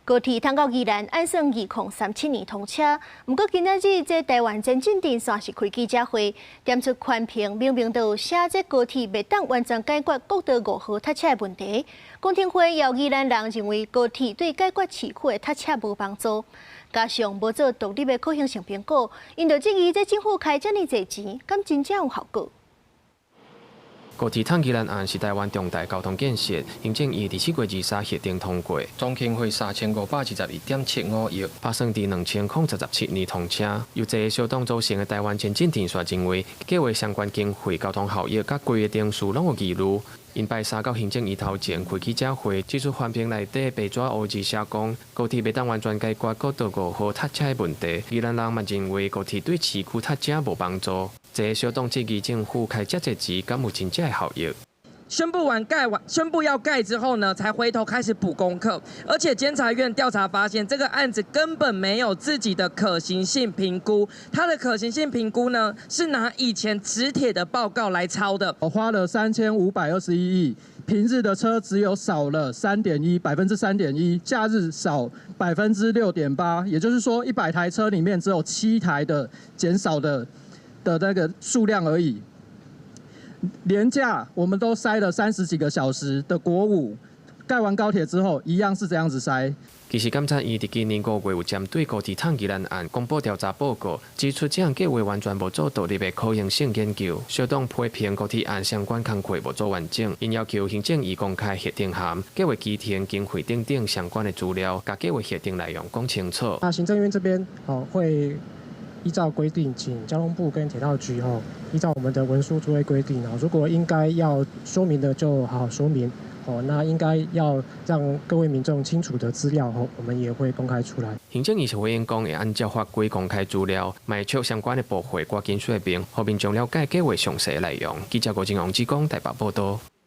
高鐵通到宜蘭按算2037年通車，不過今仔日這台灣前進電線是開記者會，點出寬屏明明都有寫這高鐵未當完全解決國道5號塞車的問題。公聽會邀宜蘭人認為高鐵對解決市區的塞車無幫助，加上無做獨立的可行性評估，因就質疑這政府開這麼多錢，敢真正有效果？高鐵通宜蘭案是台灣重大交通建設，行政院17月23日協定通過，總經費3521.75億，打算在2017年通車。由這個小黨組成的台灣前進電線認為，計劃相關經費、交通效益甲規劃定數攏有疑慮。因拜三到行政院頭前開記者會，指出環評內底白紙黑字寫講，高鐵未當完全解決國道5號塞車的問題。宜蘭人嘛認為高鐵對市區塞車無幫助。這個小黨質疑政府開這濟錢，敢有真正的效益？宣布要蓋之後呢，才回頭開始補功課，而且監察院調查發現，這個案子根本沒有自己的可行性評估，它的可行性評估呢是拿以前直鐵的報告來抄的。我花了3521億，平日的車只有少了3.1%，假日少6.8%，也就是說100台車裡面只有7台的減少的那個數量而已。連假我們都塞了30幾個小時的國5，蓋完高鐵之後一樣是這樣子塞。其實監察院在今年5月有針對高鐵通宜蘭案公布調查報告，指出這項計劃完全無做獨立的可行性研究，小黨批評高鐵案相關工作無做完整，因要求行政院公開協定函、計劃基田、經費等相關的資料，把計劃協定內容講清楚。那行政院這邊會依照規定，請交通部跟鐵道局依照我們的文書作為規定，如果應該要說明的就好好說明，那應該要讓各位民眾清楚的資料，我們也會公開出來。行政院是回應講會按照法規公開資料，賣出相關的部會趕緊說明，讓民眾了解計劃詳細內容。記者郭金宏、志剛台北報道。